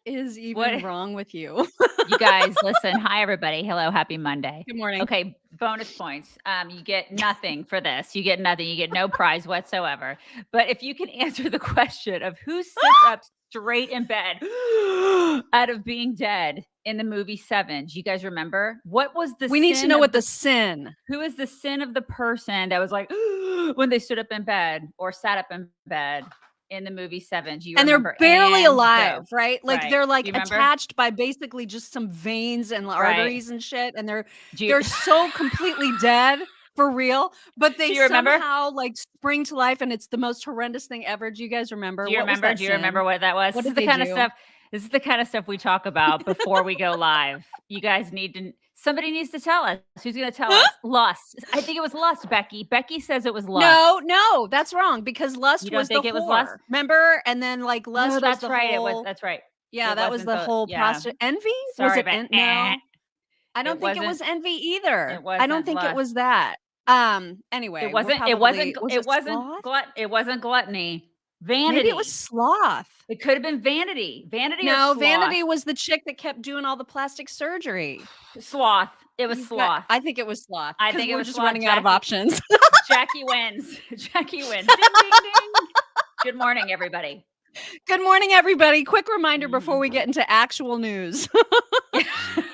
is What? even wrong with you? You guys, listen. Hi, everybody. Hello. Happy Monday. Good morning. Okay. Bonus points. You get nothing for this. You get nothing. You get no prize whatsoever. But if you can answer the question of who sits up straight in bed out of being dead in the movie Seven, do you guys remember? What was the We need to sin know of what the the sin. who is the sin of the person that was like when they stood up in bed or sat up in bed in the movie Seven? Do you And they're remember? barely And alive, go. right? Like Right. they're Do like you remember? attached by basically just some veins and Right. arteries and shit, and Do you, they're so completely dead for real, but they do you remember? somehow like spring to life, and it's the most horrendous thing ever. Do you guys remember? Do you What was remember? that Do you remember sin? what that was? What This is did the they kind of do? stuff. This is the kind of stuff we talk about before we go live. You guys need to. Somebody needs to tell us. Who's going to tell us? Lust. I think it was lust. Becky. Becky says it was lust. No, that's wrong because lust You don't was the think it was lust? whore. Remember? And then like lust Oh, was that's the right. It was. whole That's right. yeah, It that was wasn't the the. whole Yeah. envy? Was Sorry, it but no? I it don't think it was wasn't. envy It either. I don't wasn't think it lust. was that. Anyway, It we're wasn't. probably was It it wasn't sloth? It wasn't gluttony. Maybe it was Vanity. sloth. It could have been vanity. Vanity or No, sloth. vanity was the chick that kept doing all the plastic surgery. Sloth. It was sloth. I think it was sloth I because think it we're was just sloth. running out of options. Jackie wins. Jackie wins. Ding, ding, ding. Good morning, everybody. Good morning, everybody. Quick reminder before Mhm. we get into actual news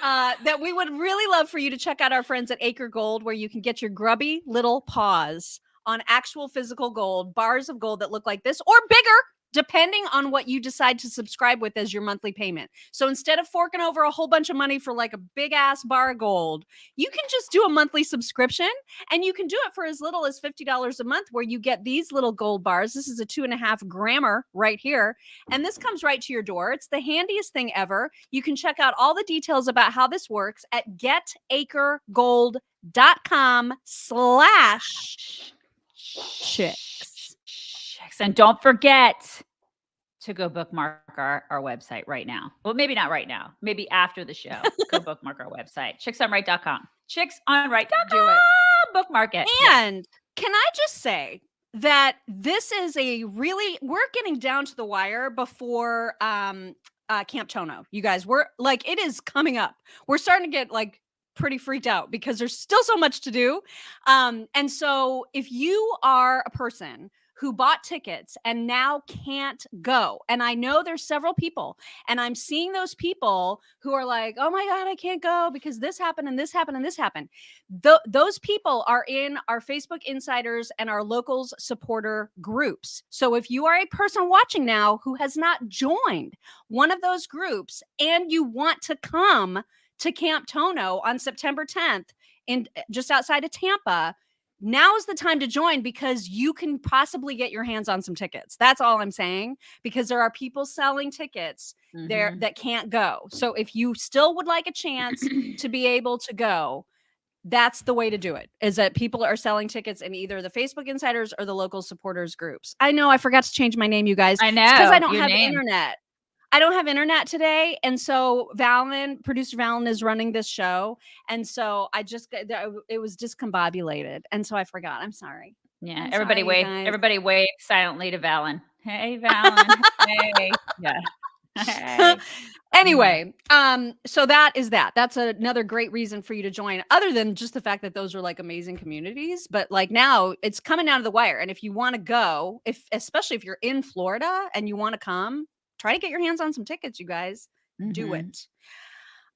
that we would really love for you to check out our friends at Acre Gold, where you can get your grubby little paws on actual physical gold, bars of gold that look like this or bigger, depending on what you decide to subscribe with as your monthly payment. So instead of forking over a whole bunch of money for like a big ass bar of gold, you can just do a monthly subscription, and you can do it for as little as $50 a month, where you get these little gold bars. This is a 2.5 grammer right here. And this comes right to your door. It's the handiest thing ever. You can check out all the details about how this works at getacregold.com/chicks. And don't forget to go bookmark our website right now. Well, maybe not right now. Maybe after the show. Go bookmark our website. chicksonright.com. Chicksonright.com. Do it. Bookmark it. And can I just say that this is we're getting down to the wire before Camp Tono. You guys, we're like, it is coming up. We're starting to get like pretty freaked out because there's still so much to do. And so if you are a person who bought tickets and now can't go, and I know there's several people, and I'm seeing those people who are like, oh my God, I can't go because this happened and this happened and this happened. Those people are in our Facebook insiders and our locals supporter groups. So if you are a person watching now who has not joined one of those groups and you want to come to Camp Tono on September 10th in just outside of Tampa, now is the time to join because you can possibly get your hands on some tickets. That's all I'm saying, because there are people selling tickets there that can't go. So if you still would like a chance to be able to go, that's the way to do it, is that people are selling tickets in either the Facebook insiders or the local supporters groups. I know I forgot to change my name, you guys. I know. It's because I don't have internet. I don't have internet today. And so producer Valen is running this show. And so it was discombobulated. And so I forgot. I'm sorry. Yeah. I'm Everybody sorry, wave. guys. Everybody wave silently to Valen. Hey, Valen. Hey. Yeah. Hey. Anyway, so that is that. That's another great reason for you to join, other than just the fact that those are like amazing communities. But like now it's coming down to the wire. And if you want to go, especially if you're in Florida and you want to come, try to get your hands on some tickets, you guys. Do it.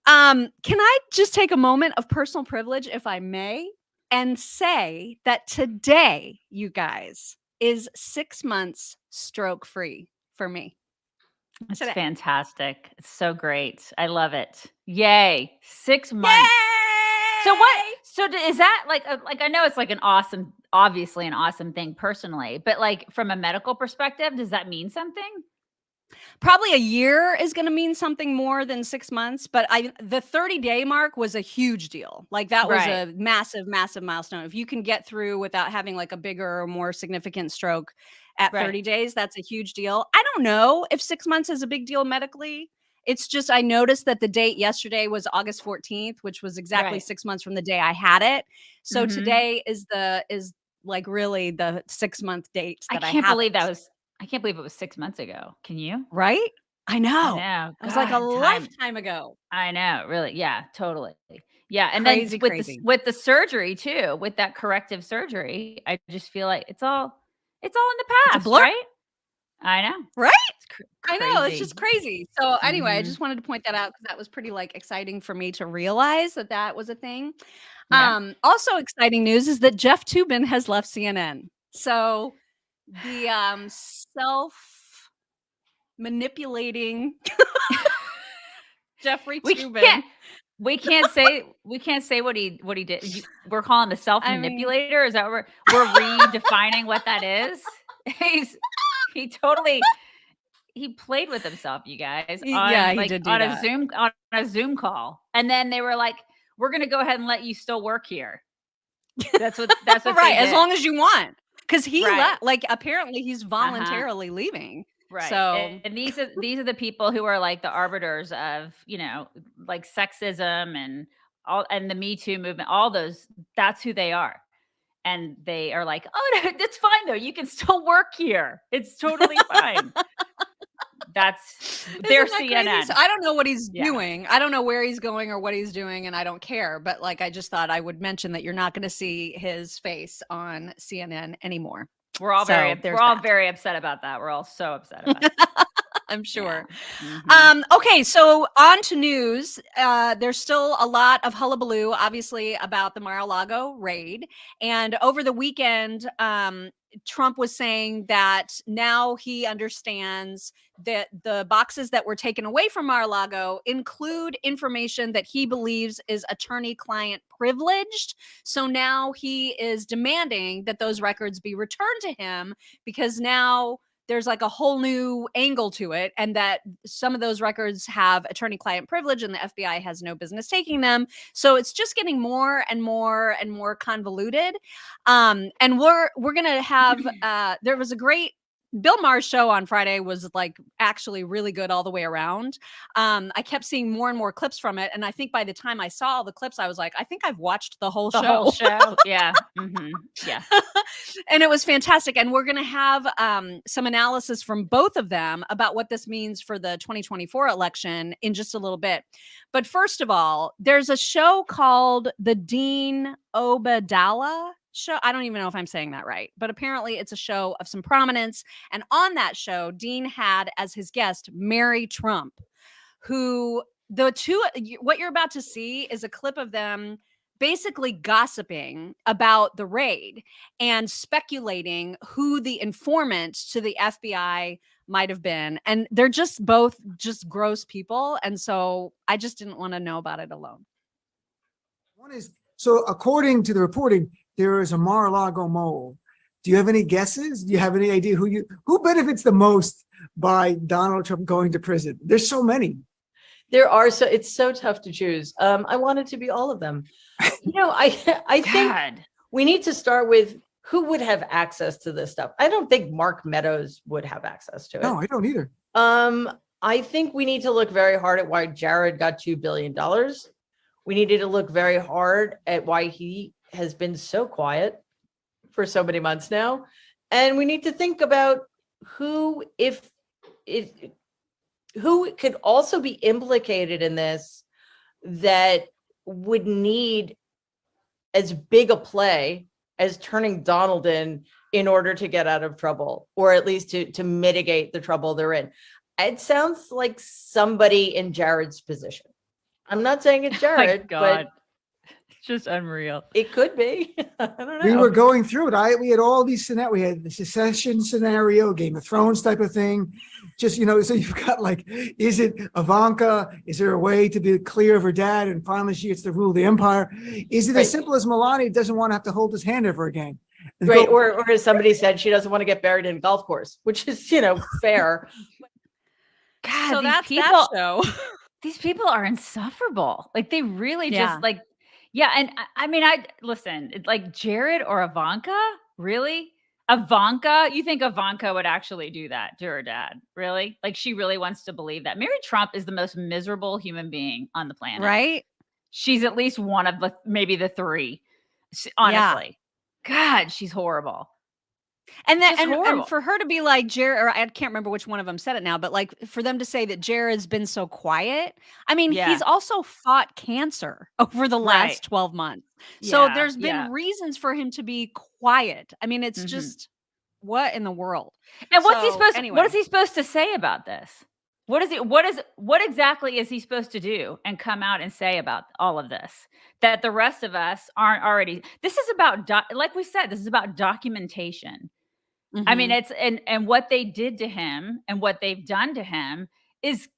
Can I just take a moment of personal privilege, if I may, and say that today, you guys, is 6 months stroke free for me. It's fantastic. It's so great. I love it. Yay. 6 months. Yay! So what? So is that like I know it's like obviously an awesome thing personally, but like from a medical perspective, does that mean something? Probably a year is going to mean something more than 6 months, but the 30-day mark was a huge deal. Like that was a massive, massive milestone. If you can get through without having like a bigger or more significant stroke at 30 days, that's a huge deal. I don't know if 6 months is a big deal medically. It's just, I noticed that the date yesterday was August 14th, which was exactly 6 months from the day I had it. So today is like really the 6 month date that I have. I can't believe it was 6 months ago. Can you? Right? I I know. know. It was like a God, time. lifetime ago. I know. Really. Yeah, totally. Yeah. And then Crazy, with crazy. with the surgery too, with that corrective surgery, I just feel like it's all in the It's a past, blur, right? I know. right? It's I know, it's crazy. just crazy. So anyway, I Mhm. just wanted to point that out because that was pretty like exciting for me to realize that that was a thing. Yeah. Also exciting news is that Jeff Toobin has left CNN. So the self manipulating Jeffrey We Toobin. can't we can't say what he did. We're calling the self I mean, manipulator. Is that what we're redefining what that is? He's he totally he played with himself, you guys, yeah, on he like did do that. on a Zoom call. And then they were like, we're gonna go ahead and let you still work here. That's what they Right, as did. long as you want. Because he Right. left, like, apparently he's Uh-huh. voluntarily leaving. Right. So And these are the people who are like the arbiters of, like sexism and all and the Me Too movement, all those, that's who they are. And they are like, "Oh, no, it's fine though. You can still work here. It's totally fine." That's their isn't that crazy? So CNN. I don't know what he's Yeah. doing. I don't know where he's going or what he's doing, and I don't care. But like, I just thought I would mention that you're not going to see his face on CNN anymore. So We're there's all that. very upset about that. We're all so upset about it. I'm Yeah. sure. Mhm. Okay, so on to news. There's still a lot of hullabaloo, obviously, about the Mar-a-Lago raid. And over the weekend, Trump was saying that now he understands that the boxes that were taken away from Mar-a-Lago include information that he believes is attorney-client privileged. So now he is demanding that those records be returned to him because now there's like a whole new angle to it, and that some of those records have attorney client privilege and the FBI has no business taking them. So it's just getting more and more and more convoluted. And we're gonna have there was a great Bill Maher's show on Friday was like actually really good all the way around. I kept seeing more and more clips from it, and I think by the time I saw all the clips, I was like, I think I've watched the whole The whole show. show. Yeah. Mhm. Yeah. And it was fantastic. And we're going to have some analysis from both of them about what this means for the 2024 election in just a little bit. But first of all, there's a show called the Dean Obadala show. I don't even know if I'm saying that right, but apparently it's a show of some prominence. And on that show, Dean had as his guest Mary Trump, who what you're about to see is a clip of them basically gossiping about the raid and speculating who the informant to the FBI might have been. And they're just both just gross people. And so I just didn't want to know about it alone. One is, so according to the reporting, there is a Mar-a-Lago mole. Do you have any guesses? Do you have any idea who benefits the most by Donald Trump going to prison? There's so many. There are, so it's so tough to choose. I want it to be all of them. I think God. we need to start with who would have access to this stuff. I don't think Mark Meadows would have access to it. No, I don't either. I think we need to look very hard at why Jared got $2 billion. We needed to look very hard at why he has been so quiet for so many months now. And we need to think about who could also be implicated in this that would need as big a play as turning Donald in order to get out of trouble, or at least to mitigate the trouble they're in. It sounds like somebody in Jared's position. I'm not saying it's Jared, God. but It's just unreal. it could be. I don't know. We were going through it. We had all these scenarios. We had the secession scenario, Game of Thrones type of thing. Just, so you've got like, is it Ivanka? Is there a way to be clear of her dad? And finally she gets to rule the empire. Is it as simple as Melania doesn't want to have to hold his hand ever again? Right. Or as somebody said, she doesn't want to get buried in a golf course, which is, God, So that's people, that show. these people are insufferable. Like they really Yeah. just like, yeah. And I mean, I listen, like Jared or Ivanka, really? Ivanka, you think Ivanka would actually do that to her dad? Really? Like she really wants to believe that. Mary Trump is the most miserable human being on the planet. Right? She's at least one of maybe the three. Honestly. God, she's horrible. And then, Just and horrible. for her to be like Jared, or I can't remember which one of them said it now, but like for them to say that Jared's been so quiet. I mean, Yeah. he's also fought cancer over the Right. last 12 months. So Yeah, there's been yeah. reasons for him to be quiet. I mean, it's Mhm. just what in the world? And what's he So, supposed anyway. what is he supposed to say about this? What exactly is he supposed to do and come out and say about all of this that the rest of us aren't already? This is about like we said, this is about documentation. I mean, Mhm. it's and what they did to him and what they've done to him is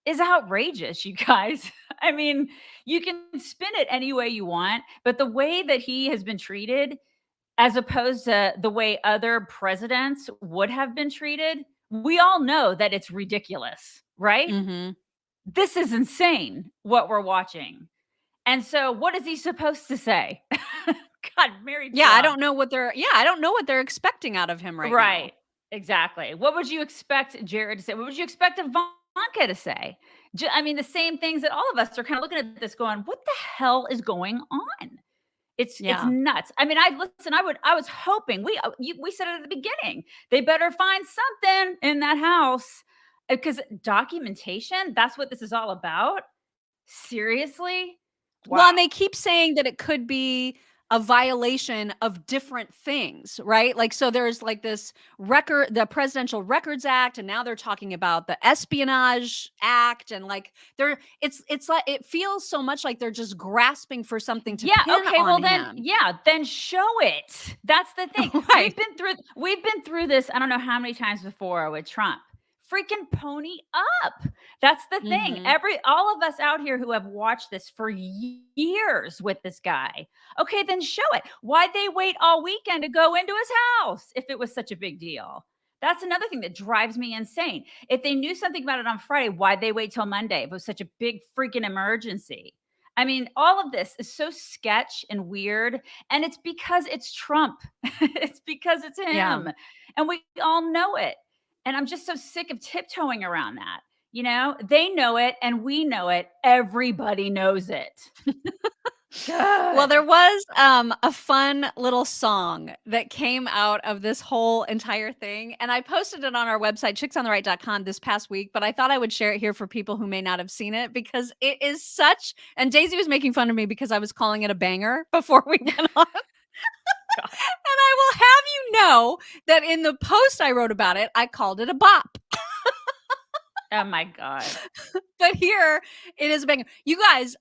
outrageous, you guys. I mean, you can spin it any way you want, but the way that he has been treated as opposed to the way other presidents would have been treated, we all know that it's ridiculous, right? Mhm. This is insane what we're watching. And so what is he supposed to say? God, Mary Yeah, I Trump. don't know what they're expecting out of him right Right. now. Exactly. What would you expect Jared to say? What would you expect Ivanka to say? I mean, the same things that all of us are kind of looking at this going, what the hell is going on? It's Yeah. nuts. I mean, I was hoping we said it at the beginning. They better find something in that house because documentation, that's what this is all about. Seriously? Well, Wow. and they keep saying that it could be a violation of different things, right? Like, so there's like this the Presidential Records Act, and now they're talking about the Espionage Act, and like it's like it feels so much like they're just grasping for something to Yeah, pin okay, on well then, him. yeah, then show it. That's the thing. Right. We've been through this, I don't know how many times before with Trump. Freaking pony up. That's the thing. Mhm. All of us out here who have watched this for years with this guy. Okay, then show it. Why'd they wait all weekend to go into his house if it was such a big deal? That's another thing that drives me insane. If they knew something about it on Friday, why'd they wait till Monday if it was such a big freaking emergency? I mean, all of this is so sketch and weird, and it's because it's Trump. It's because it's him. Yeah. And we all know it. And I'm just so sick of tiptoeing around that. You know, they know it and we know it. Everybody knows it. Well, there was a fun little song that came out of this whole entire thing, and I posted it on our website chicksontheright.com this past week, but I thought I would share it here for people who may not have seen it because it is such, and Daisy was making fun of me because I was calling it a banger before we went on. And I will have you know that in the post I wrote about it, I called it a bop. Oh my God. But here it is a banger. You guys,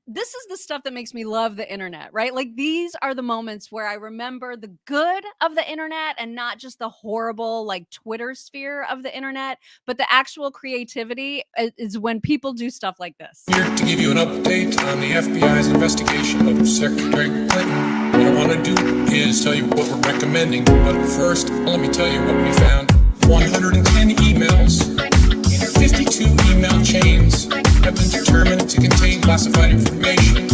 this is the stuff that makes me love the internet, right? Like these are the moments where I remember the good of the internet and not just the horrible like Twitter sphere of the internet, but the actual creativity is when people do stuff like this. Here to give you an update on the FBI's investigation of Secretary Clinton. What I want to do is tell you what we're recommending. But first, let me tell you what we found. 110 emails in 52 email chains have been determined to contain classified information.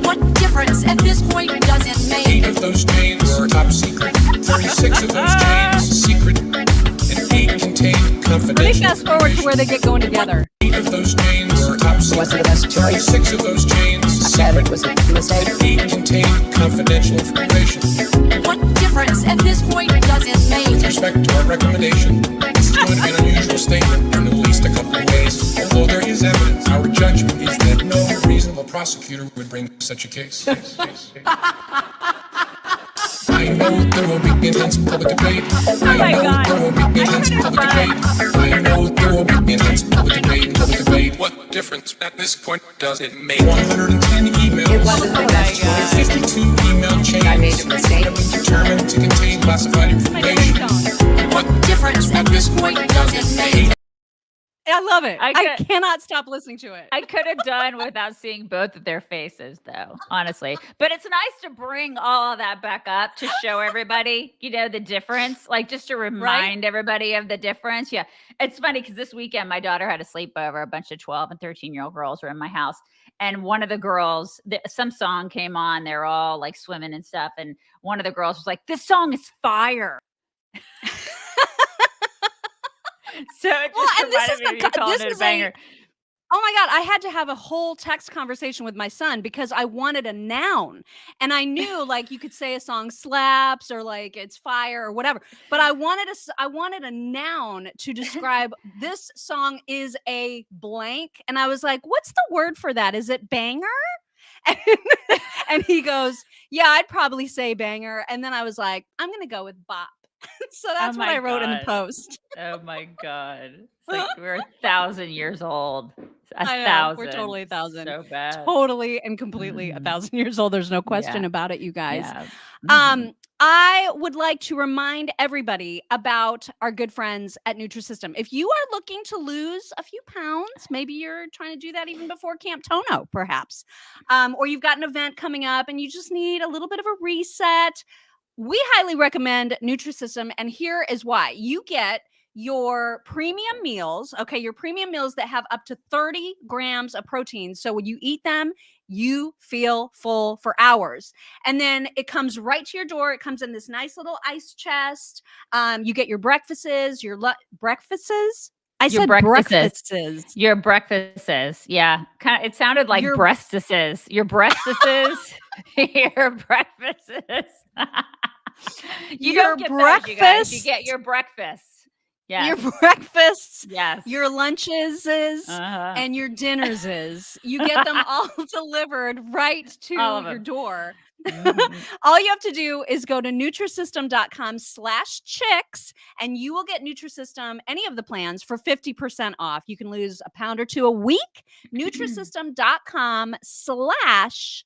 What difference at this point does it make? 8 of those chains are top secret, 36 of those chains secret, and 8 contain confidential Let me fast forward to where they get going together. 8 of those chains are top secret. Was it the best choice? 36 of those chains Said secret, it was a mistake. and 8 contain confidential information. What difference at this point does it With make? respect to our recommendation, this is going to be an unusual statement in at least a couple of ways. Although there is evidence, our judgment is that no reasonable prosecutor would bring such a case. I know there will be intense public debate. I my know God. there will be intense public debate. I know there will be intense public debate. What difference at this point does it make? 110 emails. It wasn't the best choice. 52 email chains I made a mistake. have been determined to contain classified information. What difference at this point does it make? I love it. I I could- cannot stop listening to it. I could have done without seeing both of their faces, though, honestly. But it's nice to bring all of that back up to show everybody, you know, the difference, like just to remind everybody of the difference. Yeah. It's funny because this weekend, my daughter had a sleepover. A bunch of 12 and 13-year-old girls were in my house. And one of the girls, some song came on. They're all like swimming and stuff. And one of the girls was like, "This song is fire." So it just Well, and this reminded is me of you calling this it a is banger. Oh my God, I had to have a whole text conversation with my son because I wanted a noun. And I knew like you could say a song slaps or like it's fire or whatever. But I wanted a noun to describe this song is a blank. And I was like, what's the word for that? Is it banger? And, and he goes, yeah, I'd probably say banger. And then I was like, I'm gonna go with bop. So that's what my I wrote in the God. post. Oh my God. It's like we're 1,000 years old. I know, 1,000. we're totally 1,000. So bad. Totally and completely Mhm. 1,000 years old. There's no question Yeah. about it, you guys. Yeah. Mhm. I would like to remind everybody about our good friends at Nutrisystem. If you are looking to lose a few pounds, maybe you're trying to do that even before Camp Tono, perhaps, or you've got an event coming up and you just need a little bit of a reset, we highly recommend Nutrisystem, and here is why. You get your premium meals, okay, your premium meals that have up to 30 grams of protein. So when you eat them, you feel full for hours. And then it comes right to your door. It comes in this nice little ice chest. You get your breakfasts, breakfasts. I Your said breakfasts. breakfasts. Your breakfasts. Yeah. Kind of, it sounded like Your- breastises. Your breastises. Your breakfasts. You Your don't get those, you guys. You breakfast. get your breakfasts. Yes. Your breakfasts, Yes. your lunches, Uh-huh. and your dinners. You get them all delivered right to All of your them. door. Mhm. All you have to do is go to Nutrisystem.com/chicks and you will get Nutrisystem, any of the plans, for 50% off. You can lose a pound or two a week. Nutrisystem.com/chicks.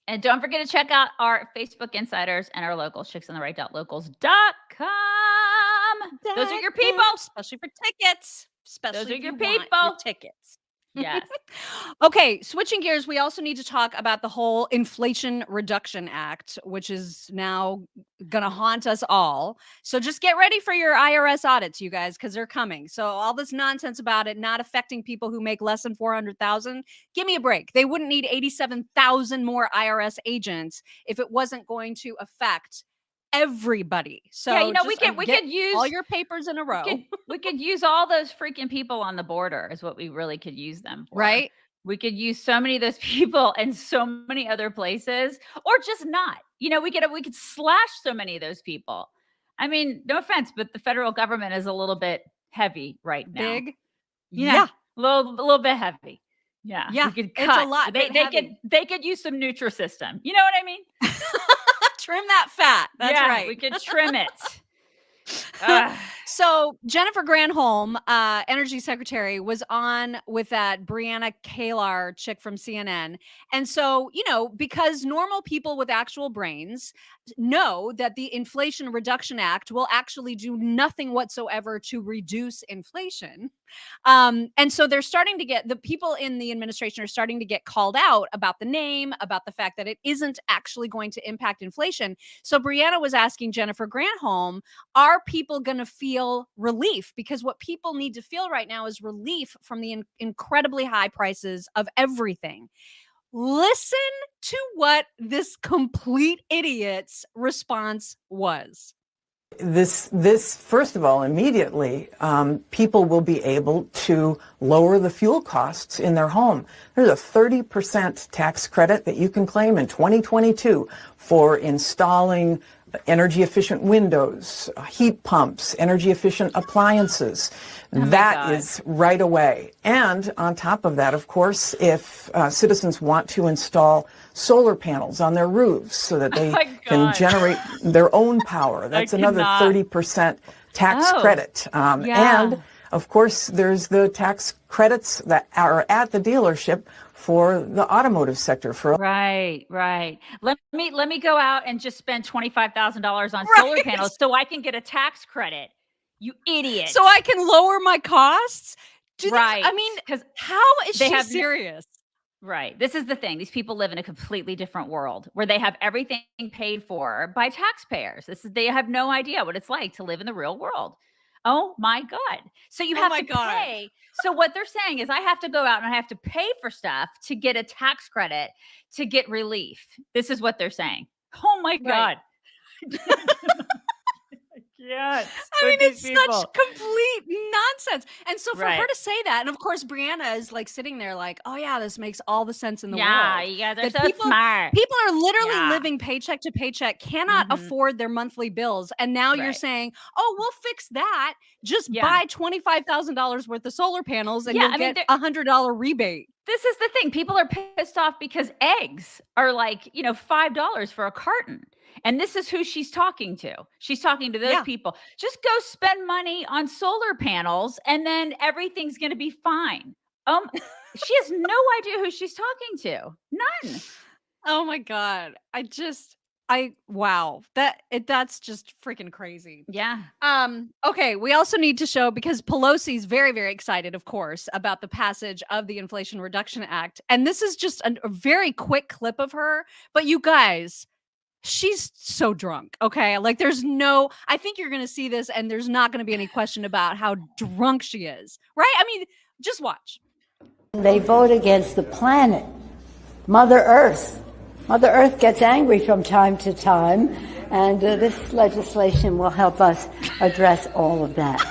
And don't forget to check out our Facebook insiders and our locals, chicksontheright.locals.com. Those are your people. Especially for tickets. Especially Those are if your you want your people. tickets. Yes. Okay, switching gears, we also need to talk about the whole Inflation Reduction Act, which is now going to haunt us all. So just get ready for your IRS audits, you guys, because they're coming. So all this nonsense about it not affecting people who make less than 400,000, give me a break. They wouldn't need 87,000 more IRS agents if it wasn't going to affect everybody. So Yeah, you know, just, we get could use all your papers in a row, we could use all those freaking people on the border is what we really could use them for. right? We could use so many of those people in so many other places, or just not. You know, we could slash so many of those people. I mean, no offense, but the federal government is a little bit heavy right now. Big. Yeah. A little bit heavy. Yeah. Yeah, We could it's cut. a lot, They but heavy. could use some Nutrisystem. You know what I mean? Trim that fat. That's Yeah, right. we could trim it. So Jennifer Granholm, Energy Secretary, was on with that Brianna Kalar chick from CNN. And so, you know, because normal people with actual brains know that the Inflation Reduction Act will actually do nothing whatsoever to reduce inflation. And so they're starting to get, the people in the administration are starting to get called out about the name, about the fact that it isn't actually going to impact inflation. So Brianna was asking Jennifer Granholm, are people going to feel relief? Because what people need to feel right now is relief from the incredibly high prices of everything. Listen to what this complete idiot's response was. This first of all, immediately, people will be able to lower the fuel costs in their home. There's a 30% tax credit that you can claim in 2022 for installing energy efficient windows, heat pumps, energy efficient appliances. That is right away. And on top of that, of course, if citizens want to install solar panels on their roofs so that they can generate their own power, that's another 30% tax credit. And of course, there's the tax credits that are at the dealership for the automotive sector. Right. Let me go out and just spend $25,000 on solar panels so I can get a tax credit. You idiot. So I can lower my costs? I mean, because how is she serious? Right. This is the thing. These people live in a completely different world where they have everything paid for by taxpayers. They have no idea what it's like to live in the real world. Oh my God. So you have to pay. So what they're saying is I have to go out and I have to pay for stuff to get a tax credit to get relief. This is what they're saying. Oh my God. can't. I with mean, these it's people. such complete nonsense. And so for her Right. to say that, and of course, Brianna is like sitting there like, oh yeah, this makes all the sense in the Yeah, world. you guys are That so people smart. are literally Yeah. living paycheck to paycheck, cannot Mhm. afford their monthly bills. And now you're Right. saying, oh, we'll fix that. Just Yeah. buy $25,000 worth of solar panels and Yeah, you'll I mean, get $100 rebate. This is the thing. People are pissed off because eggs are like, $5 for a carton. And this is who she's talking to. She's talking to those Yeah. people. Just go spend money on solar panels and then everything's going to be fine. She has no idea who she's talking to. None. Oh my God. Wow. That's just freaking crazy. Yeah. Okay, we also need to show, because Pelosi's very, very excited, of course, about the passage of the Inflation Reduction Act. And this is just a very quick clip of her. But you guys, she's so drunk. Okay. Like I think you're going to see this and there's not going to be any question about how drunk she is. Right. I mean, just watch. They vote against the planet, Mother Earth. Mother Earth gets angry from time to time, and this legislation will help us address all of that.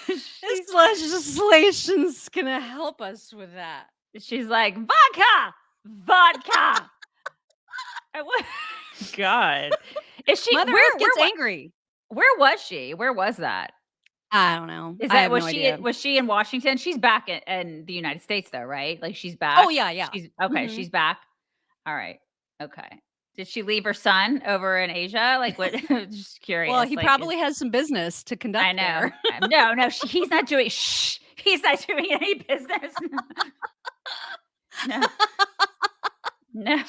This legislation's going to help us with that. She's like, vodka. God. Is she Mother where Earth gets where, angry. Where was she? Where was that? I don't know. Is I that have was no she idea. was she in Washington? She's back in the United States though, right? Like she's back. Oh yeah, yeah. She's okay, Mhm. she's back. All right. Okay. Did she leave her son over in Asia? Like what? Just curious. Well, he like, probably has some business to conduct. I know. There. No, he's not doing shh. He's not doing any business. No. No.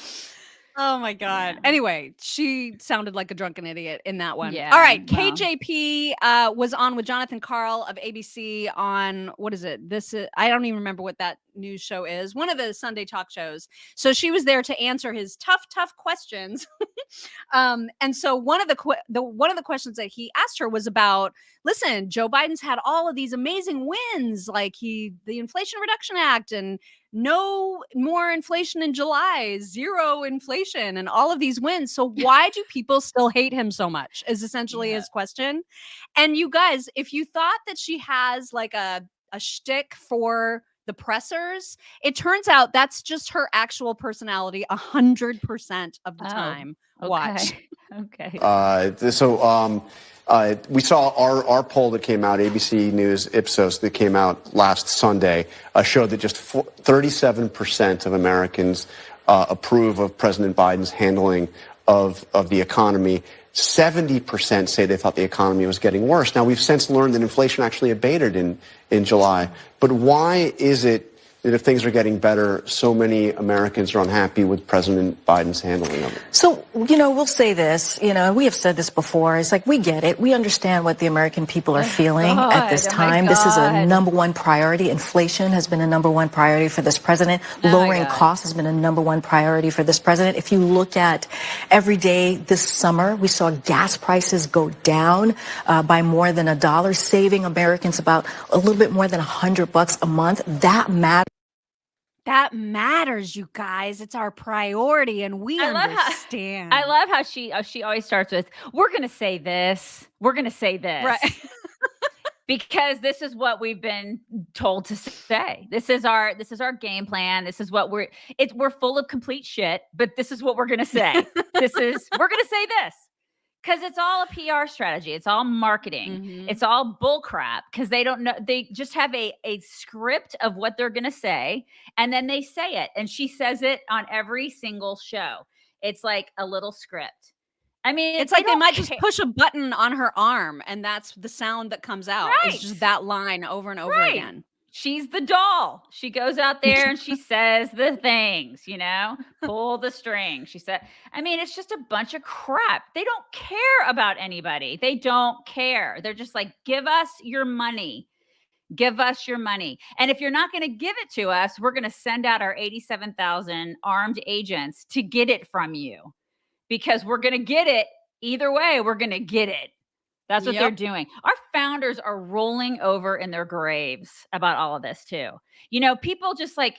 Oh my God. Yeah. Anyway, she sounded like a drunken idiot in that one. Yeah, All right. well. KJP was on with Jonathan Karl of ABC on, what is it? I don't even remember what that news show is. One of the Sunday talk shows. So she was there to answer his tough questions. And so one of the questions that he asked her was about, listen, Joe Biden's had all of these amazing wins, like the Inflation Reduction Act and no more inflation in July, zero inflation, and all of these wins. So why do people still hate him so much? Is essentially his question. And you guys, if you thought that she has like a shtick for the pressers, it turns out that's just her actual personality 100% of the time. Watch. Okay. We saw our poll that came out, ABC News Ipsos, that came out last Sunday, showed that just 37% of Americans approve of President Biden's handling of the economy. 70% say they thought the economy was getting worse. Now, we've since learned that inflation actually abated in July. But why is it that if things are getting better, so many Americans are unhappy with President Biden's handling of it? So, we'll say this, we have said this before. It's like, we get it. We understand what the American people are feeling at this time. This is a number one priority. Inflation has been a number one priority for this president. Lowering costs has been a number one priority for this president. If you look at every day this summer, we saw gas prices go down by more than $1, saving Americans about a little bit more than $100 a month. That matters. That matters, you guys. It's our priority, and we understand. I love how she always starts with, we're going to say this. We're going to say this. Right. Because this is what we've been told to say. This is our game plan. This is what we're full of complete shit, but this is what we're going to say. We're going to say this. Because it's all a PR strategy. It's all marketing. Mm-hmm. It's all bull crap because they don't know. They just have a script of what they're going to say, and then they say it. And she says it on every single show. It's like a little script. I mean, it's like they might just push a button on her arm, and that's the sound that comes out. Right. It's just that line over and over again. She's the doll. She goes out there and she says the things, pull the string. She said, I mean, it's just a bunch of crap. They don't care about anybody. They don't care. They're just like, give us your money. Give us your money. And if you're not going to give it to us, we're going to send out our 87,000 armed agents to get it from you because we're going to get it either way. We're going to get it. That's what they're doing. Our founders are rolling over in their graves about all of this too. People just like,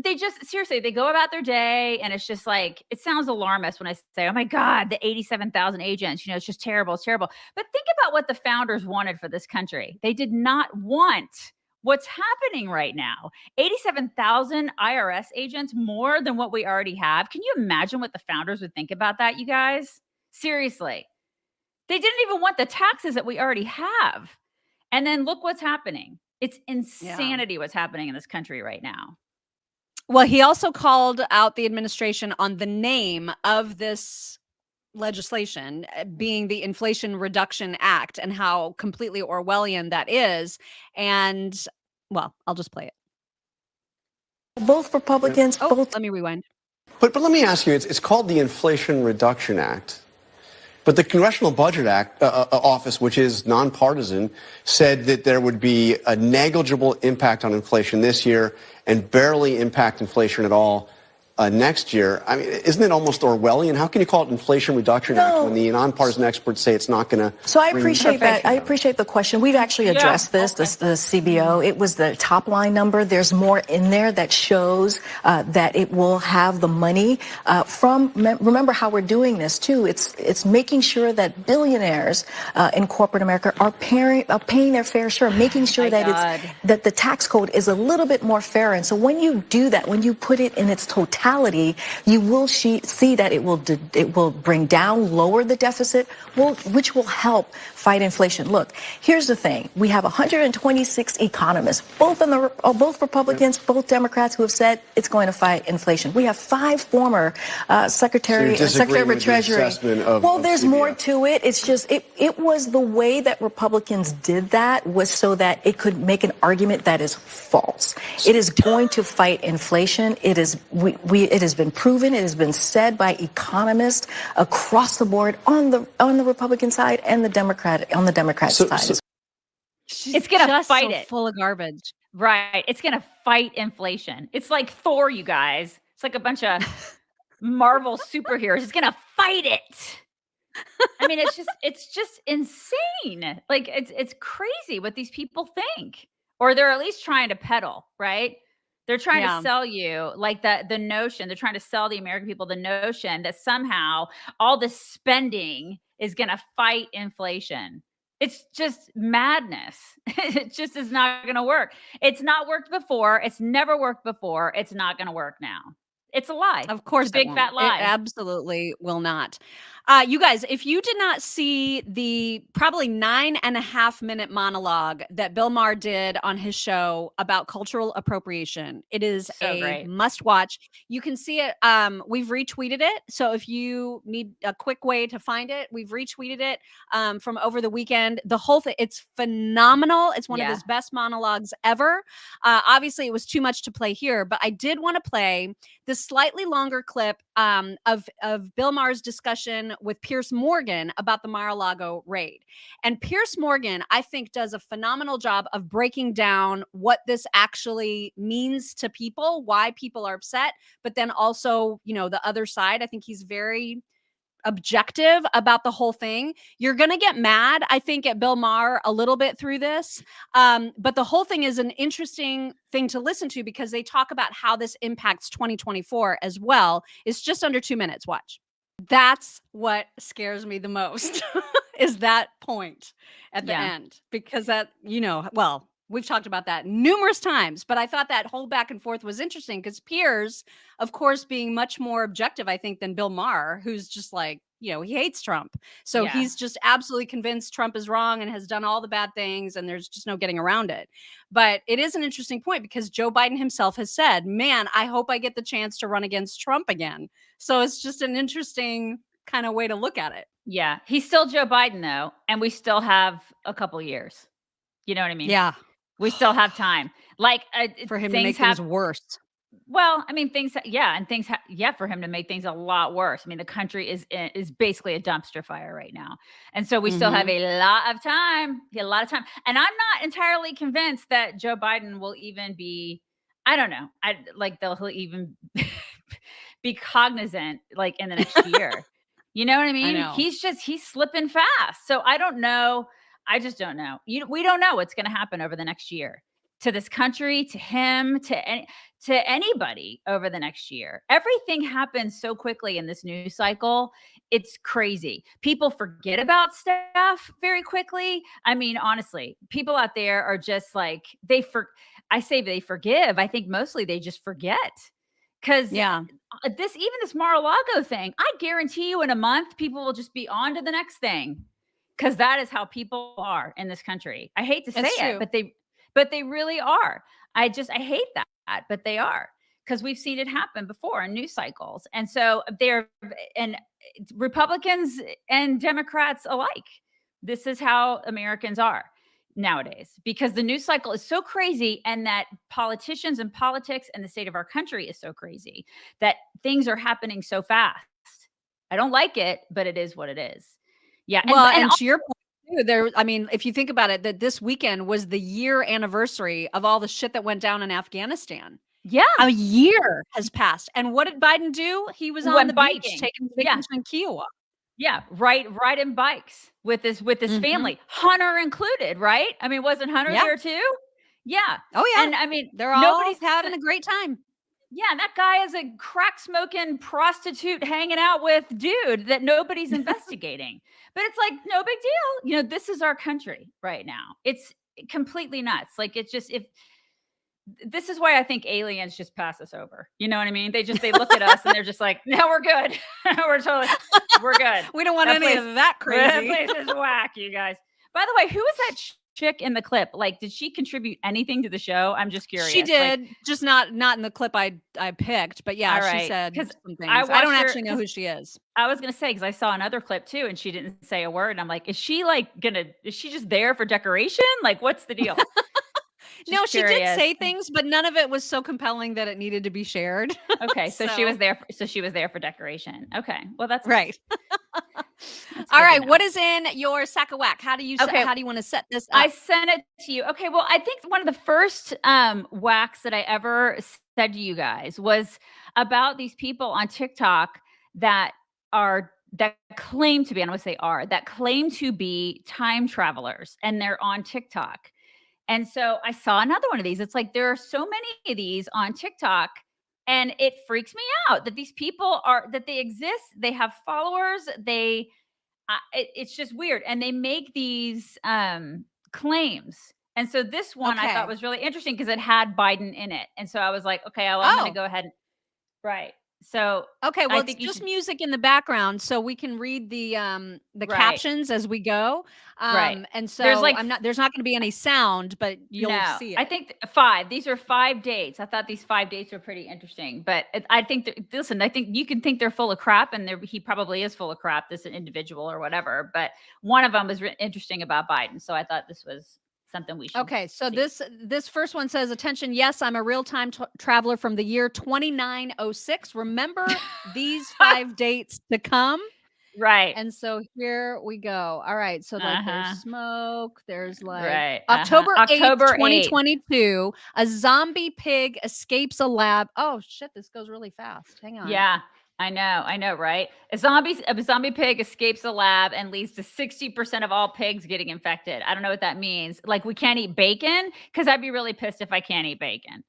they just seriously, they go about their day, and it's just like, it sounds alarmist when I say, oh my God, the 87,000 agents, it's just terrible. It's terrible. But think about what the founders wanted for this country. They did not want what's happening right now. 87,000 IRS agents, more than what we already have. Can you imagine what the founders would think about that, you guys? Seriously. They didn't even want the taxes that we already have. And then look what's happening. It's insanity what's happening in this country right now. Well, he also called out the administration on the name of this legislation being the Inflation Reduction Act and how completely Orwellian that is. And, well, I'll just play it. Both Republicans, both. Let me rewind. But let me ask you, it's called the Inflation Reduction Act. But the Congressional Budget Act Office, which is nonpartisan, said that there would be a negligible impact on inflation this year and barely impact inflation at all next year. I mean, isn't it almost Orwellian? How can you call it Inflation Reduction Act when the nonpartisan experts say it's not going to? So I appreciate that. I appreciate the question. We've actually addressed the CBO. It was the top line number. There's more in there that shows that it will have the money remember how we're doing this too. It's making sure that billionaires in corporate America are paying their fair share, making sure that the tax code is a little bit more fair. And so when you do that, when you put it in its totality, you will see that it will bring down, lower the deficit, which will help fight inflation. Look, here's the thing: we have 126 economists, both Republicans, both Democrats, who have said it's going to fight inflation. We have 5 former Secretary of the Treasury. There's more to it. It's just it was the way that Republicans did that was so that it could make an argument that is false. It is going to fight inflation. It is it has been proven. It has been said by economists across the board on the Republican side and the Democrat side. It's going to fight it. Full of garbage. Right. It's going to fight inflation. It's like Thor, you guys. It's like a bunch of Marvel superheroes. It's going to fight it. I mean, it's just insane. Like it's crazy what these people think, or they're at least trying to peddle, right? They're trying to sell you like the notion, they're trying to sell the American people the notion that somehow all the spending is going to fight inflation. It's just madness. It just is not going to work. It's not worked before. It's never worked before. It's not going to work now. It's a lie. Of course, it's a big fat lie. It absolutely will not. You guys, if you did not see the probably 9.5-minute monologue that Bill Maher did on his show about cultural appropriation, it is a must watch. You can see it. We've retweeted it. So if you need a quick way to find it, we've retweeted it from over the weekend. The whole thing, it's phenomenal. It's one of his best monologues ever. Obviously, it was too much to play here, but I did want to play this slightly longer clip of Bill Maher's discussion with Piers Morgan about the Mar-a-Lago raid. And Piers Morgan, I think, does a phenomenal job of breaking down what this actually means to people, why people are upset, but then also, the other side. I think he's very objective about the whole thing. You're going to get mad, I think, at Bill Maher a little bit through this. But the whole thing is an interesting thing to listen to because they talk about how this impacts 2024 as well. It's just under 2 minutes. Watch. That's what scares me the most is that point at the end, because that, we've talked about that numerous times, but I thought that whole back and forth was interesting because Piers, of course, being much more objective, I think, than Bill Maher, who's just like, he hates Trump. So he's just absolutely convinced Trump is wrong and has done all the bad things, and there's just no getting around it. But it is an interesting point because Joe Biden himself has said, man, I hope I get the chance to run against Trump again. So it's just an interesting kind of way to look at it. Yeah. He's still Joe Biden, though, and we still have a couple years. You know what I mean? Yeah. We still have time. Like for him to make things worse. Well, I mean, for him to make things a lot worse. I mean, the country is basically a dumpster fire right now. And so we still have a lot of time. And I'm not entirely convinced that Joe Biden will even be, I don't know. He'll even be cognizant like in the next year. You know what I mean? He's slipping fast. So I don't know. I just don't know. We don't know what's going to happen over the next year. to this country, to him, to anybody over the next year. Everything happens so quickly in this news cycle. It's crazy. People forget about stuff very quickly. I mean, honestly, people out there are just like, I say they forgive. I think mostly they just forget. Because Yeah. this Mar-a-Lago thing, I guarantee you in a month, people will just be on to the next thing. Because that is how people are in this country. I hate to say It's it, true. but they really are. I hate that, but they are, because we've seen it happen before in news cycles. And so and Republicans and Democrats alike. This is how Americans are nowadays, because the news cycle is so crazy, and that politicians and politics and the state of our country is so crazy that things are happening so fast. I don't like it, but it is what it is. Yeah. Well, and to your point too, I mean, if you think about it, that this weekend was the year anniversary of all the shit that went down in Afghanistan. Yeah. A year has passed. And what did Biden do? He was on Went the biking. beach taking vacation in Kiowa. Yeah, riding bikes with his family, Hunter included, right? I mean, wasn't Hunter there too? Yeah. Oh yeah. And I mean, they're all having a great time. Yeah, and that guy is a crack smoking prostitute hanging out with dude that nobody's investigating. But it's like, no big deal. You know, this is our country right now. It's completely nuts. Like, it's just, this is why I think aliens just pass us over. You know what I mean? They look at us and they're just like, no, we're good. We're good. We don't want any of that crazy. That place is whack, you guys. By the way, who was that chick in the clip? Like, did she contribute anything to the show? I'm just curious. She did, just not in the clip I picked, but yeah, she said some things. I don't actually know who she is. I was gonna say, because I saw another clip too, and she didn't say a word. And I'm like, is she just there for decoration? Like, what's the deal? No, she did say things, but none of it was so compelling that it needed to be shared. Okay, so she was there. So she was there for decoration. Okay, well, that's right. That's all right, what is in your sack of whack? How do you how do you want to set this up? I sent it to you. Okay, well, I think one of the first whacks that I ever said to you guys was about these people on TikTok that claim to be, I don't want to say are, that claim to be time travelers, and they're on TikTok. And so I saw another one of these. It's like, there are so many of these on TikTok, and it freaks me out that these people they exist. They have followers. It's just weird. And they make these claims. And so this one I thought was really interesting because it had Biden in it. And so I was like, okay, well, I'm going to go ahead. Right. So okay, well, it's just music in the background, so we can read the captions as we go. And so there's not going to be any sound, but you'll see it. I think 5. These are 5 dates. I thought these 5 dates were pretty interesting, but I think I think you can think they're full of crap, and he probably is full of crap, this individual or whatever. But one of them was interesting about Biden, so I thought this was something we should. Okay, so this first one says, attention, yes, I'm a real-time traveler from the year 2906. Remember these 5 dates to come? Right. And so here we go. All right, so like there's smoke, there's like October 8th, 2022, a zombie pig escapes a lab. Oh shit, this goes really fast. Hang on. Yeah. I know, right? A zombie pig escapes a lab and leads to 60% of all pigs getting infected. I don't know what that means. Like, we can't eat bacon? Because I'd be really pissed if I can't eat bacon.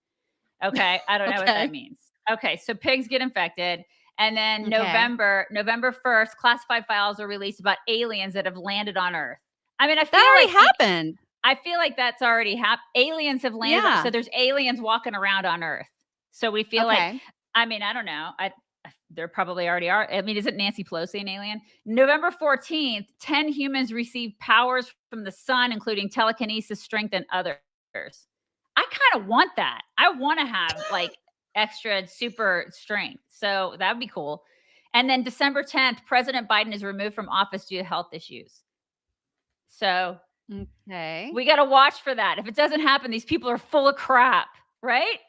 Okay, I don't know what that means. Okay, so pigs get infected. And then November 1st, classified files are released about aliens that have landed on Earth. I mean, I feel that already happened. I feel like that's already happened. Aliens have landed. Yeah. So there's aliens walking around on Earth. So we feel like, I mean, I don't know. There probably already are. I mean, isn't Nancy Pelosi an alien? November 14th, 10 humans received powers from the sun, including telekinesis, strength, and others. I kind of want that. I want to have like extra super strength. So that would be cool. And then December 10th, President Biden is removed from office due to health issues. So we got to watch for that. If it doesn't happen, these people are full of crap, right?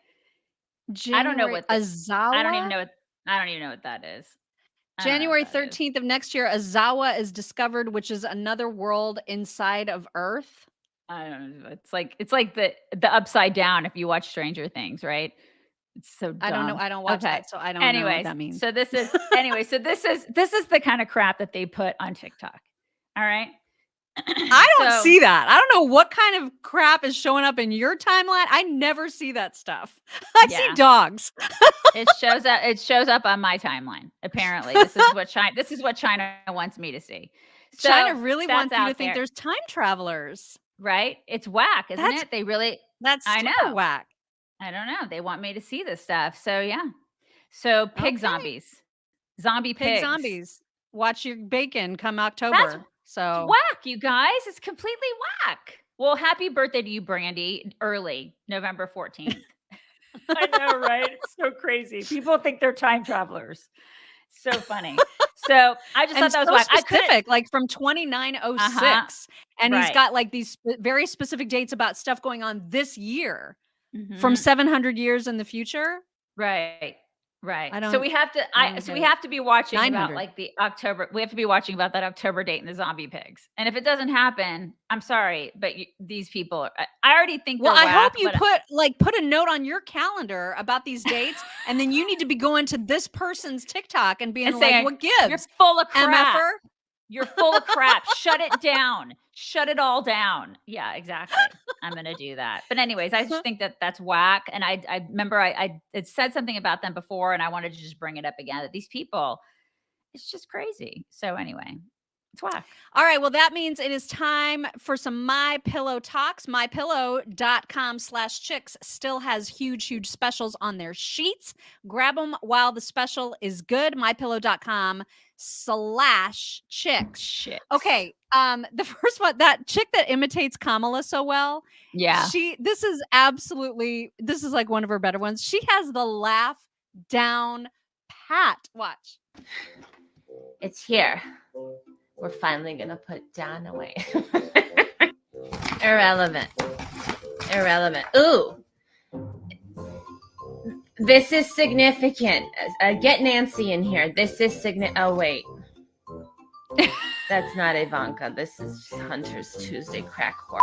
I don't know what Azawa? I don't even know what that is. January 13th of next year, Azawa is discovered, which is another world inside of Earth. I don't know. It's like the upside down if you watch Stranger Things, right? It's so dumb. I don't know. I don't watch that, so I don't know what that means. So this is this is the kind of crap that they put on TikTok. All right. I don't So- see that. I don't know what kind of crap is showing up in your timeline. I never see that stuff. I see Yeah. dogs. It shows up on my timeline. Apparently, this is what China wants me to see. So China really that's wants you to out think there, there's time travelers. right? It's whack, isn't That's- it? They really. That's I super know. whack. I don't know. They want me to see this stuff. So yeah. So pig Okay. zombies, zombie Pig pigs. zombies. Watch your bacon come October. It's So whack, you guys. It's completely whack. Well, happy birthday to you, Brandy. Early November 14th. I know, right? It's so crazy. People think they're time travelers. So funny. So I just and thought that was so whack. I couldn't. specific, like from 2906. And he's Right. got like these very specific dates about stuff going on this year from Mhm. 700 years in the future. Right. I So don't- we have to. I don't So get we it. have to be watching 900. about like the October. We have to be watching about that October date and the zombie pigs. And if it doesn't happen, I'm sorry, but these people. I already think. Well, they're I hope whack, you but put a note on your calendar about these dates, and then you need to be going to this person's TikTok and being and like, saying, "What You're gives, full of crap. MFer?" You're full of crap. Shut it down. Shut it all down. Yeah, exactly. I'm gonna do that. But anyways, I just think that that's whack. And I remember I had said something about them before, and I wanted to just bring it up again. That these people, it's just crazy. So anyway, it's whack. All right. Well, that means it is time for some MyPillow talks. MyPillow.com/chicks still has huge specials on their sheets. Grab them while the special is good. MyPillow.com/chicks. Shit. Okay. The first one, that chick that imitates Kamala so well. Yeah. This is like one of her better ones. She has the laugh down pat. Watch. It's here. We're finally gonna put Don away. Irrelevant. Ooh. This is significant. Get Nancy in here. This is significant. Oh, wait. That's not Ivanka. This is Hunter's Tuesday crack whore.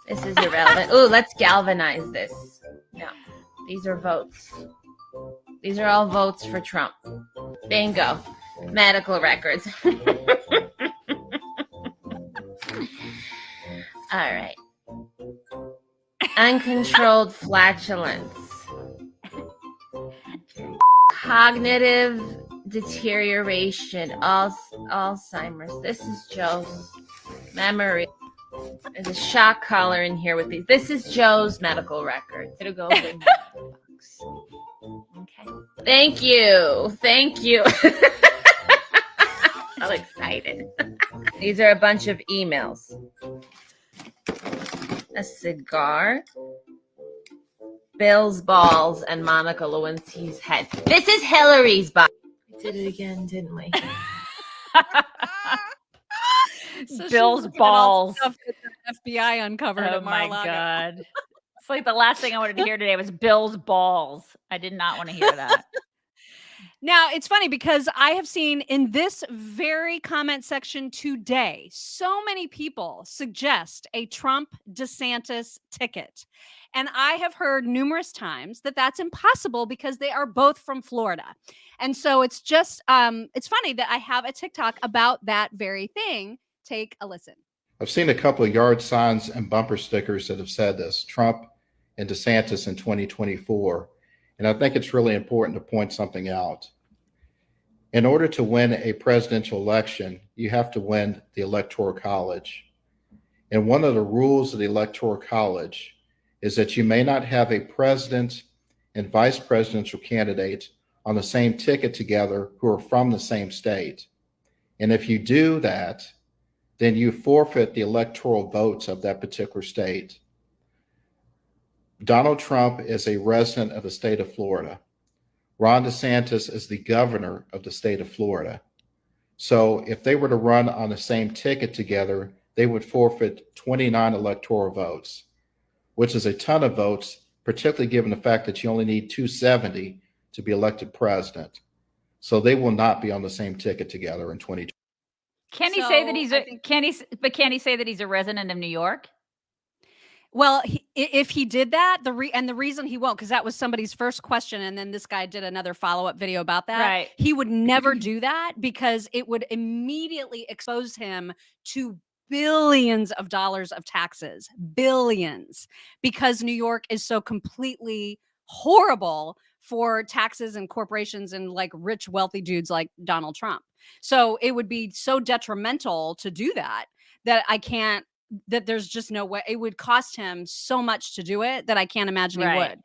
This is irrelevant. Ooh, let's galvanize this. No, these are votes. These are all votes for Trump. Bingo. Medical records. All right. Uncontrolled flatulence. Cognitive deterioration. Alzheimer's. This is Joe's memory. There's a shock collar in here with these. This is Joe's medical record. It'll go in the box. Okay. Thank you. So excited. These are a bunch of emails. A cigar. Bill's balls and Monica Lewinsky's head. This is Hillary's body. We did it again, didn't we? So Bill's she's looking at all the balls. stuff that the FBI uncovered Oh at my Mar-a-Lago. God. It's like the last thing I wanted to hear today was Bill's balls. I did not want to hear that. Now, it's funny because I have seen in this very comment section today, so many people suggest a Trump DeSantis ticket. And I have heard numerous times that that's impossible because they are both from Florida. And so it's just, it's funny that I have a TikTok about that very thing. Take a listen. I've seen a couple of yard signs and bumper stickers that have said this, Trump and DeSantis in 2024. And I think it's really important to point something out. In order to win a presidential election, you have to win the Electoral College. And one of the rules of the Electoral College is that you may not have a president and vice presidential candidate on the same ticket together who are from the same state. And if you do that, then you forfeit the electoral votes of that particular state. Donald Trump is a resident of the state of Florida. Ron DeSantis is the governor of the state of Florida. So if they were to run on the same ticket together, they would forfeit 29 electoral votes, which is a ton of votes, particularly given the fact that you only need 270 to be elected president. So they will not be on the same ticket together in 2020. Can he say that he's can he say that he's a resident of New York? Well, if he did that, the reason he won't, because that was somebody's first question, and then this guy did another follow-up video about that. Right. He would never do that because it would immediately expose him to billions of dollars of taxes, billions, because New York is so completely horrible for taxes and corporations and like rich, wealthy dudes like Donald Trump. So it would be so detrimental to do that that there's just no way. It would cost him so much to do it that I can't imagine he would.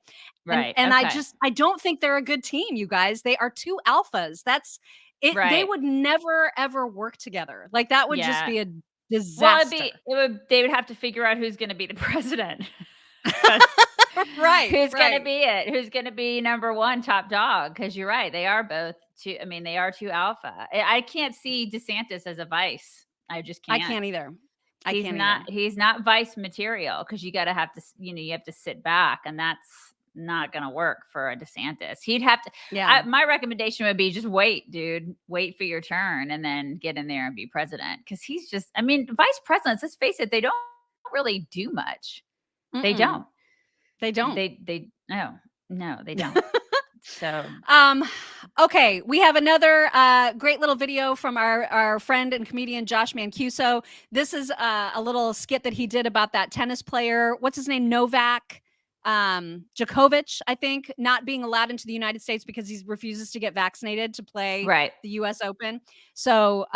Right. And Okay. I don't think they're a good team, you guys. They are two alphas. That's it. They Right. would never ever work together. Like that would just Yeah. be a Well, disaster. they would have to figure out who's going to be the president. Right. Who's going to right. be it? Who's going to be number one top dog? Because you're right. They are both two. I mean, they are two alpha. I can't see DeSantis as a vice. I just I can't. can't either. I He's can't not. either. He's not vice material because you have to. You have to sit back, and that's not going to work for a DeSantis. He'd have to. Yeah. My recommendation would be just wait, dude. Wait for your turn, and then get in there and be president. Because he's just. I mean, vice presidents. Let's face it. They don't really do much. They Mm-mm. don't. They don't. No, they don't. So okay, we have another great little video from our friend and comedian Josh Mancuso. This is a little skit that he did about that tennis player. What's his name? Novak Djokovic, I think, not being allowed into the United States because he refuses to get vaccinated to play the US Open. So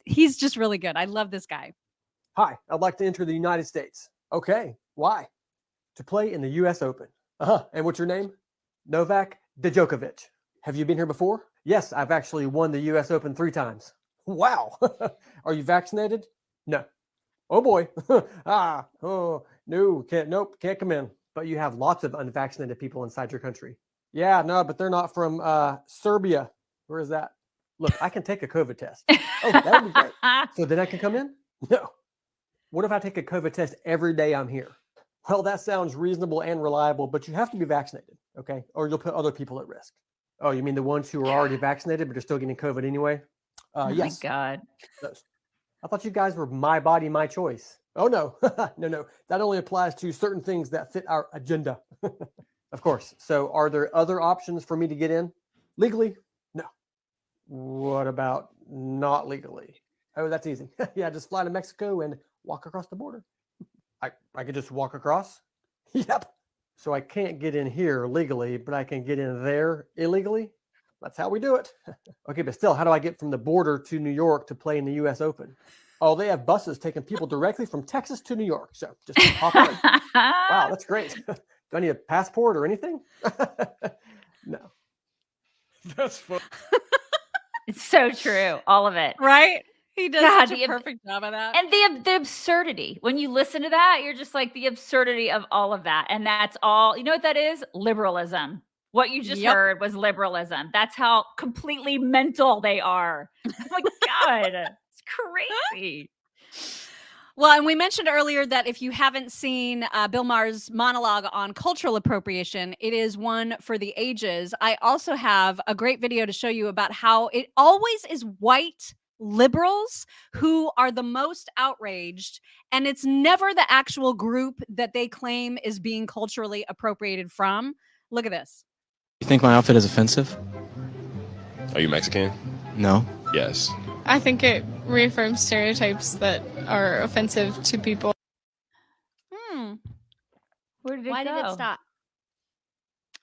he's just really good. I love this guy. Hi, I'd like to enter the United States. Okay, why? To play in the U.S. Open. And what's your name? Novak Djokovic. Have you been here before? Yes, I've actually won the U.S. Open 3 times. Wow. Are you vaccinated? No. Oh boy. No, can't come in. But you have lots of unvaccinated people inside your country. Yeah, no, but they're not from Serbia. Where is that? Look, I can take a COVID test. Oh, that would be great. So then I can come in? No. What if I take a COVID test every day I'm here? Well, that sounds reasonable and reliable, but you have to be vaccinated, okay? Or you'll put other people at risk. Oh, you mean the ones who are already vaccinated, but are still getting COVID anyway? Yes. My God. Those. I thought you guys were my body, my choice. Oh, no. No. That only applies to certain things that fit our agenda. Of course. So are there other options for me to get in? Legally? No. What about not legally? Oh, that's easy. Yeah, just fly to Mexico and walk across the border. I could just walk across? Yep. So I can't get in here legally, but I can get in there illegally? That's how we do it. Okay, but still, how do I get from the border to New York to play in the U.S. Open? Oh, they have buses taking people directly from Texas to New York. So just hop on. Wow, that's great. Do I need a passport or anything? No. That's fun. It's so true. All of it. Right? He does God, such a perfect job of that. And the absurdity. When you listen to that, you're just like the absurdity of all of that. And that's all. You know what that is? Liberalism. What you just heard was liberalism. That's how completely mental they are. Oh my God. It's crazy. Well, and we mentioned earlier that if you haven't seen Bill Maher's monologue on cultural appropriation, it is one for the ages. I also have a great video to show you about how it always is white liberals who are the most outraged, and it's never the actual group that they claim is being culturally appropriated from. Look at this. You think my outfit is offensive? Are you Mexican? No. Yes. I think it reaffirms stereotypes that are offensive to people. Where did it Why go? did it stop?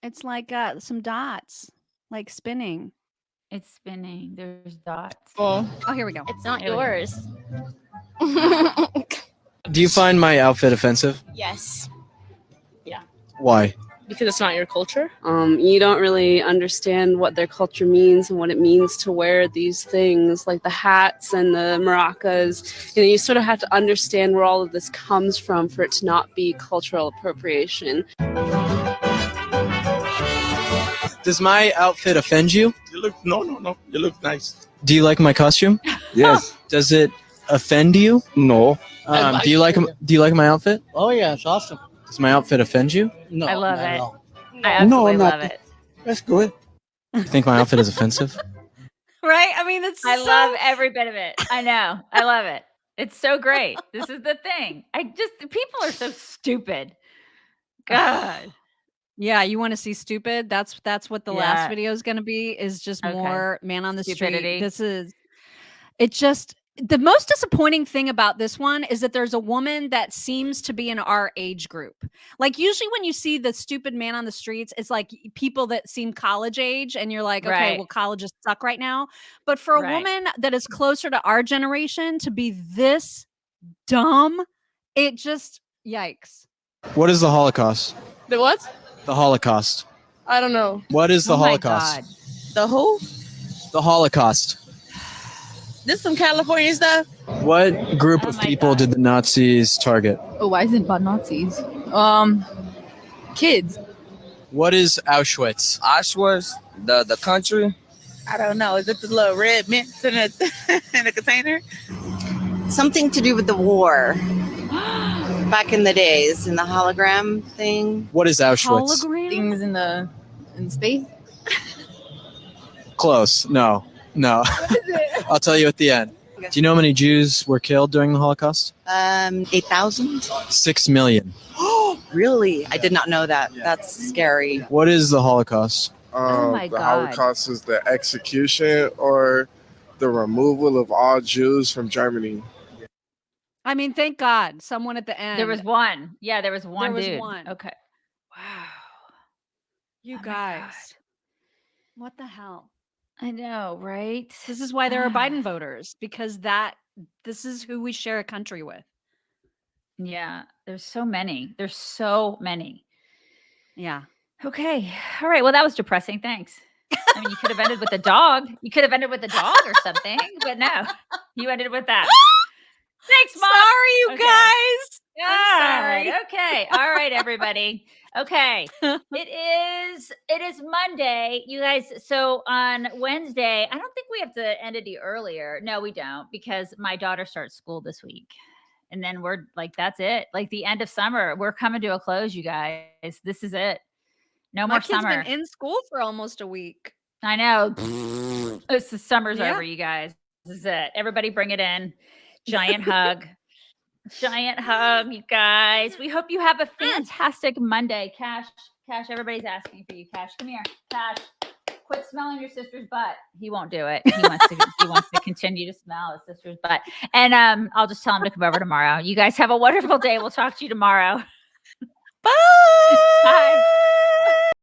It's like some dots, like spinning. It's spinning. There's dots. Oh, here we go. It's not There we go. yours. Do you find my outfit offensive? Yes. Yeah. Why? Because it's not your culture. You don't really understand what their culture means and what it means to wear these things like the hats and the maracas. You sort of have to understand where all of this comes from for it to not be cultural appropriation. Does my outfit offend you? You look no. You look nice. Do you like my costume? Yes. Does it offend you? No. Do you like my outfit? Oh yeah, it's awesome. Does my outfit offend you? No. I love not it. at all. I absolutely not love it. That's good. You think my outfit is offensive? Right? I mean, it's I love every bit of it. I know. I love it. It's so great. This is the thing. People are so stupid. God. Yeah, you want to see stupid? That's what the last video is going to be, is just more man on the Stupidity. street. the most disappointing thing about this one is that there's a woman that seems to be in our age group. Like usually when you see the stupid man on the streets, it's like people that seem college age and you're like, okay, Right. well, colleges suck right now. But for a Right. woman that is closer to our generation to be this dumb, it just yikes. What is the Holocaust? The what? The Holocaust. I don't know. What is the Oh my Holocaust? God. The who? The Holocaust. This some California stuff? What group of my people God. did the Nazis target? Oh, why is it about Nazis? Kids. What is Auschwitz? Auschwitz, the country. I don't know. Is it the little red mints in a in a container? Something to do with the war. Back in the days, in the hologram thing. What is Auschwitz? Hologram? Things in space. Close. No. I'll tell you at the end. Do you know how many Jews were killed during the Holocaust? 8,000. 6 million. Really? I did not know that. That's scary. What is the Holocaust? Oh my The God. Holocaust is the execution or the removal of all Jews from Germany. I mean, thank God someone at the end. There was one. Yeah, there was one was dude. one. Okay. Wow. You Oh my guys. What the hell? I know, right? This is why there are Biden voters, because this is who we share a country with. Yeah, there's so many. There's so many. Yeah. Okay. All right. Well, that was depressing. Thanks. I mean, you could have ended with a dog. You could have ended with a dog or something, but no, you ended with that. Thanks, Mom. Sorry, you Okay. guys. I'm All sorry. right. Okay. All right, everybody. Okay. It is Monday, you guys. So on Wednesday, I don't think we have to end it earlier. No, we don't, because my daughter starts school this week. And then we're like, that's it. Like the end of summer. We're coming to a close, you guys. This is it. No My more kid's summer. been in school for almost a week. I know. It's the summer's Yeah. over, you guys. This is it. Everybody bring it in. Giant hug. Giant hug, you guys. We hope you have a fantastic Monday. Cash, everybody's asking for you. Cash, come here. Cash, quit smelling your sister's butt. He won't do it. He wants to continue to smell his sister's butt. And I'll just tell him to come over tomorrow. You guys have a wonderful day. We'll talk to you tomorrow.